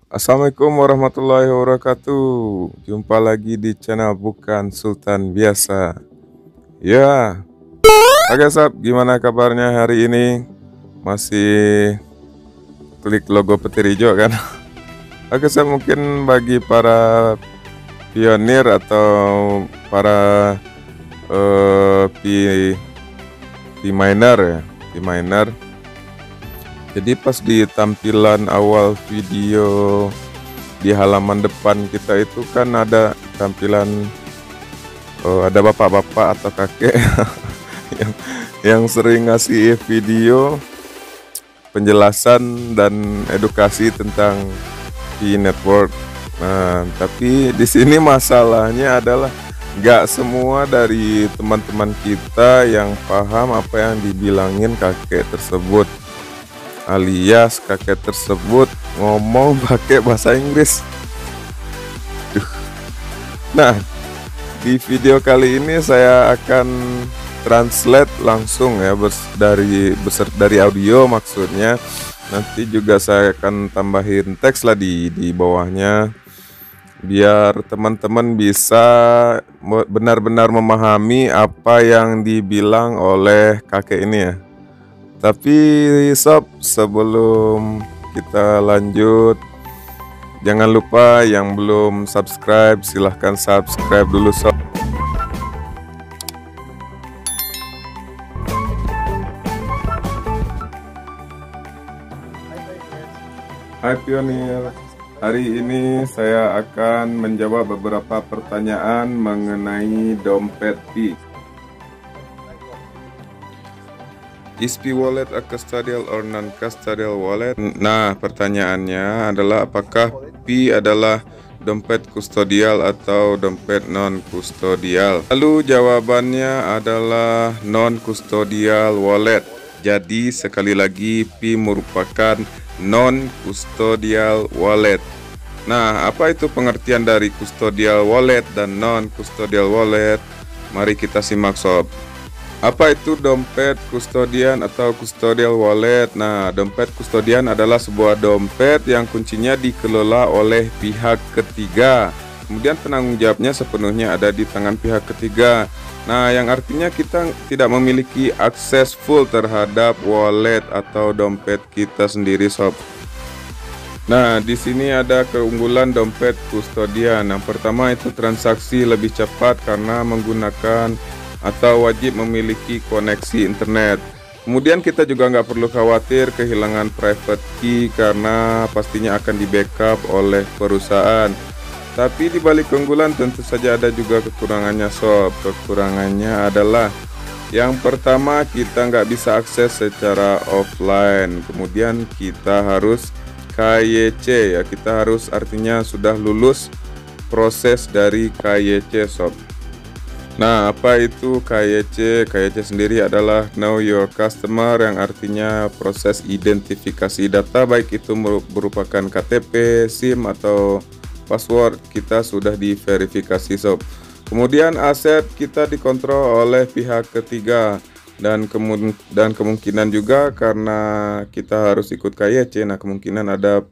Assalamualaikum warahmatullahi wabarakatuh. Jumpa lagi di channel Bukan Sultan Biasa. Ya, oke Sob, gimana kabarnya hari ini? Masih klik logo petir hijau kan? Oke Sob, mungkin bagi para pionir atau para P miner ya, P miner. Jadi pas di tampilan awal video di halaman depan kita itu kan ada tampilan ada bapak-bapak atau kakek yang, yang sering ngasih video penjelasan dan edukasi tentang network. Nah, tapi di sini masalahnya adalah nggak semua dari teman-teman kita yang paham apa yang dibilangin kakek tersebut, alias kakek tersebut ngomong pakai bahasa Inggris. Nah, di video kali ini saya akan translate langsung ya, dari audio maksudnya. Nanti juga saya akan tambahin teks lah di bawahnya biar teman-teman bisa benar-benar memahami apa yang dibilang oleh kakek ini ya. Tapi sob, sebelum kita lanjut, jangan lupa yang belum subscribe, silahkan subscribe dulu sob. Hai pionir, hari ini saya akan menjawab beberapa pertanyaan mengenai dompet Pi. Is Pi wallet a custodial or non-custodial wallet? Nah, pertanyaannya adalah apakah Pi adalah dompet kustodial atau dompet non-kustodial? Lalu jawabannya adalah non-kustodial wallet. Jadi sekali lagi Pi merupakan non-custodial wallet. Nah, apa itu pengertian dari custodial wallet dan non-custodial wallet? Mari kita simak sob. Apa itu dompet kustodian atau custodial wallet? Nah, dompet kustodian adalah sebuah dompet yang kuncinya dikelola oleh pihak ketiga. Kemudian penanggung jawabnya sepenuhnya ada di tangan pihak ketiga. Nah, yang artinya kita tidak memiliki akses full terhadap wallet atau dompet kita sendiri, sob. Nah, di sini ada keunggulan dompet kustodian. Yang pertama itu transaksi lebih cepat karena menggunakan atau wajib memiliki koneksi internet. Kemudian kita juga nggak perlu khawatir kehilangan private key karena pastinya akan di backup oleh perusahaan. Tapi di balik keunggulan tentu saja ada juga kekurangannya sob. Kekurangannya adalah yang pertama, kita nggak bisa akses secara offline. Kemudian kita harus KYC ya, kita harus artinya sudah lulus proses dari KYC sob. Nah, apa itu KYC? KYC sendiri adalah Know Your Customer, yang artinya proses identifikasi data, baik itu merupakan KTP, SIM, atau password kita sudah diverifikasi sob. Kemudian aset kita dikontrol oleh pihak ketiga, dan kemungkinan juga karena kita harus ikut KYC, nah kemungkinan ada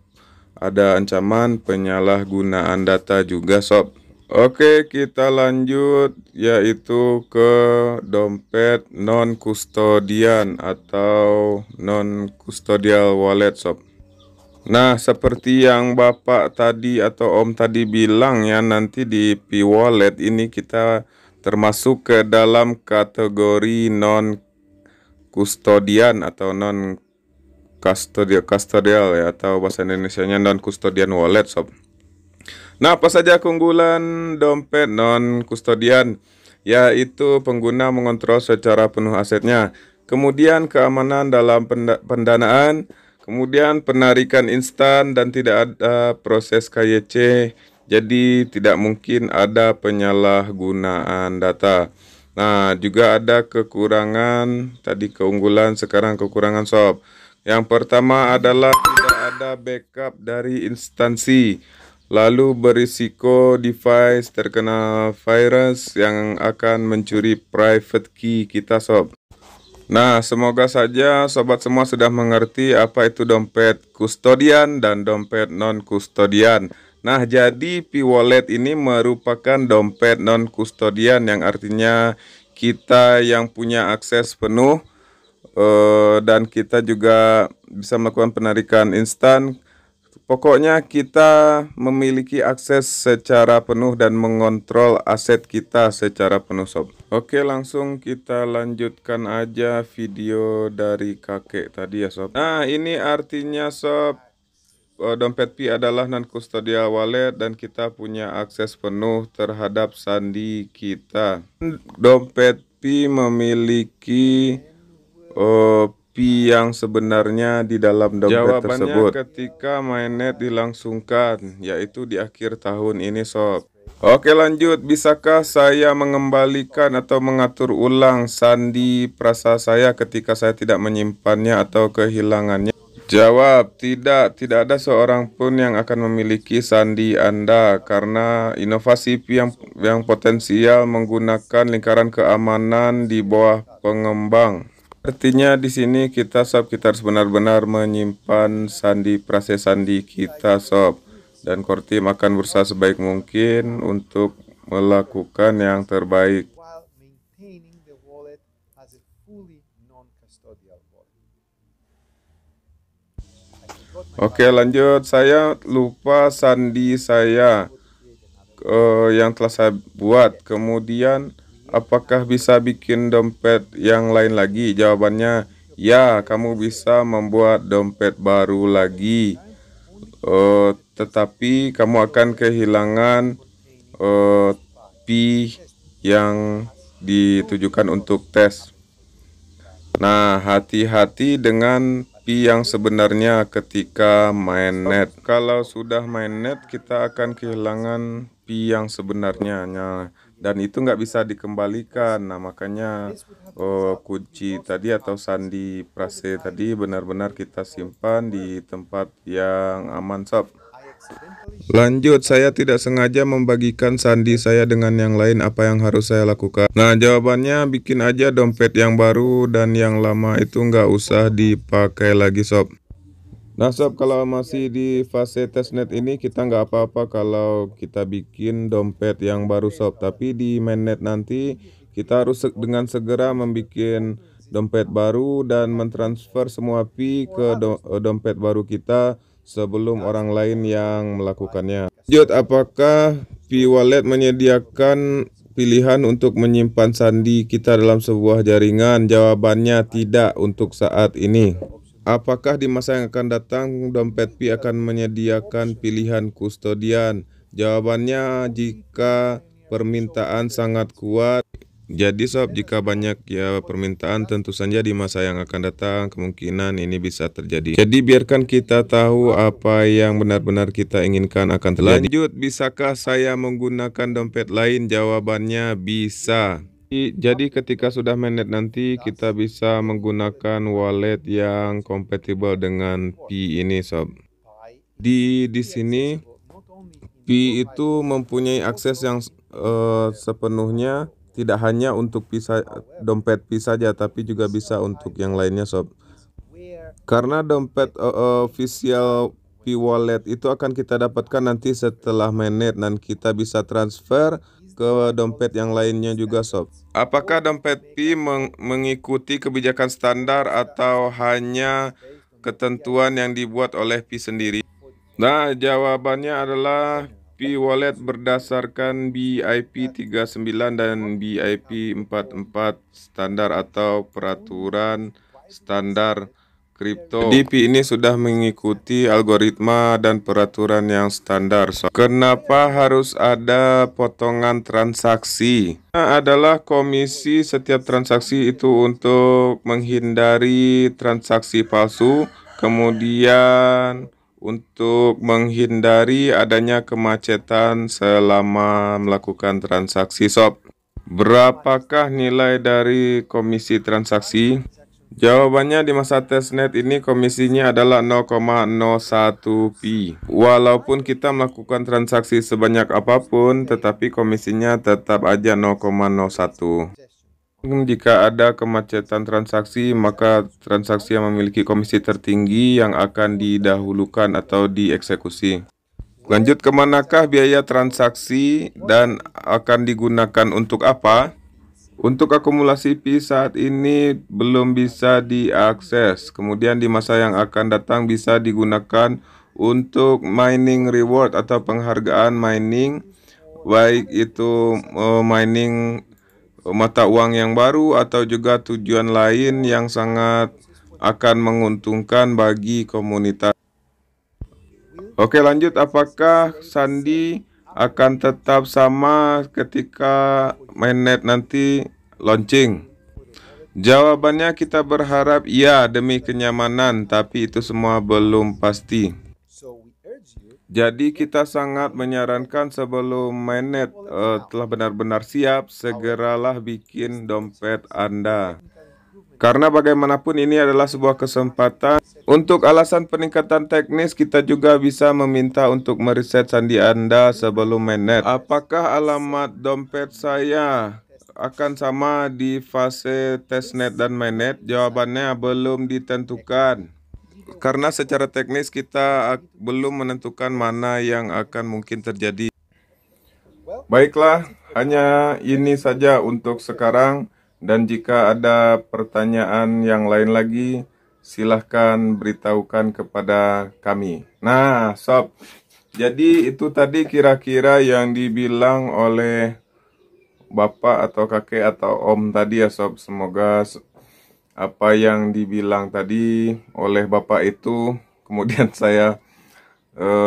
ancaman penyalahgunaan data juga sob. Oke, kita lanjut yaitu ke dompet non kustodian atau non custodial wallet sob. Nah, seperti yang Bapak tadi atau Om tadi bilang ya, nanti di Pi Wallet ini kita termasuk ke dalam kategori non kustodian atau non custodial ya, atau bahasa Indonesianya non custodian wallet sob. Nah, apa saja keunggulan dompet non-kustodian? Yaitu pengguna mengontrol secara penuh asetnya. Kemudian keamanan dalam pendanaan. Kemudian penarikan instan dan tidak ada proses KYC. Jadi tidak mungkin ada penyalahgunaan data. Nah, juga ada kekurangan, tadi keunggulan, sekarang kekurangan sob. Yang pertama adalah tidak ada backup dari instansi. Lalu berisiko device terkena virus yang akan mencuri private key kita sob. Nah, semoga saja sobat semua sudah mengerti apa itu dompet kustodian dan dompet non-kustodian. Nah, jadi P-Wallet ini merupakan dompet non-kustodian yang artinya kita yang punya akses penuh dan kita juga bisa melakukan penarikan instan. Pokoknya kita memiliki akses secara penuh dan mengontrol aset kita secara penuh, sob. Oke, langsung kita lanjutkan aja video dari kakek tadi ya, sob. Nah, ini artinya, sob, dompet Pi adalah non-custodial wallet dan kita punya akses penuh terhadap sandi kita. Dompet Pi memiliki Pi yang sebenarnya di dalam dompet tersebut. Ketika mainnet dilangsungkan, yaitu di akhir tahun ini, sob. Oke, lanjut. Bisakah saya mengembalikan atau mengatur ulang sandi prasa saya ketika saya tidak menyimpannya atau kehilangannya? Jawab, tidak. Tidak ada seorang pun yang akan memiliki sandi Anda karena inovasi Pi yang potensial menggunakan lingkaran keamanan di bawah pengembang. Artinya di sini kita, sob, kita harus benar-benar menyimpan sandi prase sandi kita, sob. Dan core team akan berusaha sebaik mungkin untuk melakukan yang terbaik. while maintaining the wallet as a fully non-custodial wallet. I forgot my Oke, lanjut. Saya lupa sandi saya yang telah saya buat. Kemudian, apakah bisa bikin dompet yang lain lagi? Jawabannya, ya, kamu bisa membuat dompet baru lagi. Tetapi kamu akan kehilangan Pi yang ditujukan untuk tes. Nah, hati-hati dengan Pi yang sebenarnya ketika mainnet. Kalau sudah mainnet, kita akan kehilangan Pi yang sebenarnya. Nah, dan itu nggak bisa dikembalikan. Nah, makanya kunci tadi atau sandi prase tadi benar-benar kita simpan di tempat yang aman, sob. Lanjut, saya tidak sengaja membagikan sandi saya dengan yang lain. Apa yang harus saya lakukan? Nah, jawabannya bikin aja dompet yang baru dan yang lama itu nggak usah dipakai lagi, sob. Nah, sob, kalau masih di fase testnet ini kita nggak apa-apa kalau kita bikin dompet yang baru, sob. Tapi di mainnet nanti kita harus dengan segera membuat dompet baru dan mentransfer semua Pi ke dompet baru kita sebelum orang lain yang melakukannya. Lanjut, apakah P-Wallet menyediakan pilihan untuk menyimpan sandi kita dalam sebuah jaringan? Jawabannya tidak untuk saat ini. Apakah di masa yang akan datang dompet Pi akan menyediakan pilihan kustodian? Jawabannya jika permintaan sangat kuat. Jadi, sob, jika banyak ya permintaan, tentu saja di masa yang akan datang kemungkinan ini bisa terjadi. Jadi biarkan kita tahu apa yang benar-benar kita inginkan akan terjadi. Lanjut, bisakah saya menggunakan dompet lain? Jawabannya bisa. Jadi ketika sudah mainnet nanti kita bisa menggunakan wallet yang kompatibel dengan Pi ini, sob. Di sini Pi itu mempunyai akses yang sepenuhnya tidak hanya untuk dompet Pi saja, tapi juga bisa untuk yang lainnya, sob. Karena dompet official Pi Wallet itu akan kita dapatkan nanti setelah mainnet dan kita bisa transfer ke dompet yang lainnya juga, sob. Apakah dompet Pi mengikuti kebijakan standar atau hanya ketentuan yang dibuat oleh Pi sendiri? Nah, jawabannya adalah P-Wallet berdasarkan BIP 39 dan BIP 44 standar atau peraturan standar kripto. Jadi Pi ini sudah mengikuti algoritma dan peraturan yang standar. Kenapa harus ada potongan transaksi? Nah, adalah komisi setiap transaksi itu untuk menghindari transaksi palsu, kemudian untuk menghindari adanya kemacetan selama melakukan transaksi, sob. Berapakah nilai dari komisi transaksi? Jawabannya di masa testnet ini komisinya adalah 0,01 Pi. Walaupun kita melakukan transaksi sebanyak apapun, tetapi komisinya tetap aja 0,01. Jika ada kemacetan transaksi, maka transaksi yang memiliki komisi tertinggi yang akan didahulukan atau dieksekusi. Lanjut, kemanakah biaya transaksi dan akan digunakan untuk apa? Untuk akumulasi Pi saat ini belum bisa diakses. Kemudian di masa yang akan datang bisa digunakan untuk mining reward atau penghargaan mining, baik itu mining mata uang yang baru atau juga tujuan lain yang sangat akan menguntungkan bagi komunitas. Oke, lanjut, apakah sandi akan tetap sama ketika mainnet nanti launching? Jawabannya kita berharap ya demi kenyamanan, tapi itu semua belum pasti. So we urge you Jadi kita sangat menyarankan sebelum mainnet telah benar-benar siap, segeralah bikin dompet Anda. Karena bagaimanapun ini adalah sebuah kesempatan. Untuk alasan peningkatan teknis, kita juga bisa meminta untuk meriset sandi Anda sebelum mainnet. Apakah alamat dompet saya akan sama di fase testnet dan mainnet? Jawabannya belum ditentukan. Karena secara teknis kita belum menentukan mana yang akan mungkin terjadi. Baiklah, hanya ini saja untuk sekarang. Dan jika ada pertanyaan yang lain lagi, silahkan beritahukan kepada kami. Nah, sob, jadi itu tadi kira-kira yang dibilang oleh bapak atau kakek atau om tadi ya, sob. Semoga apa yang dibilang tadi oleh bapak itu kemudian saya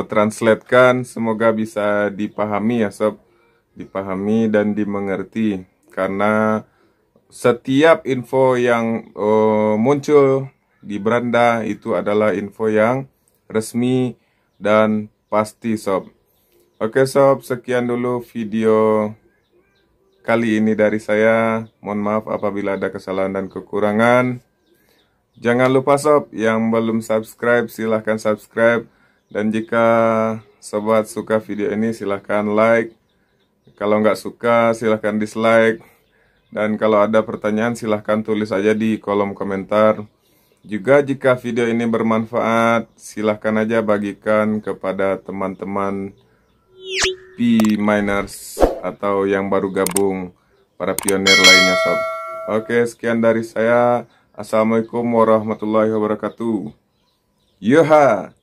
translatekan, semoga bisa dipahami ya, sob. Dipahami dan dimengerti, karena setiap info yang muncul di beranda itu adalah info yang resmi dan pasti, sob. Oke, sob, sekian dulu video kali ini dari saya. Mohon maaf apabila ada kesalahan dan kekurangan. Jangan lupa, sob, yang belum subscribe silahkan subscribe. Dan jika sobat suka video ini silahkan like. Kalau nggak suka silahkan dislike. Dan kalau ada pertanyaan silahkan tulis aja di kolom komentar. Juga jika video ini bermanfaat, silahkan aja bagikan kepada teman-teman P-Miners atau yang baru gabung, para pionir lainnya, sob. Oke, sekian dari saya. Assalamualaikum warahmatullahi wabarakatuh. Yoha!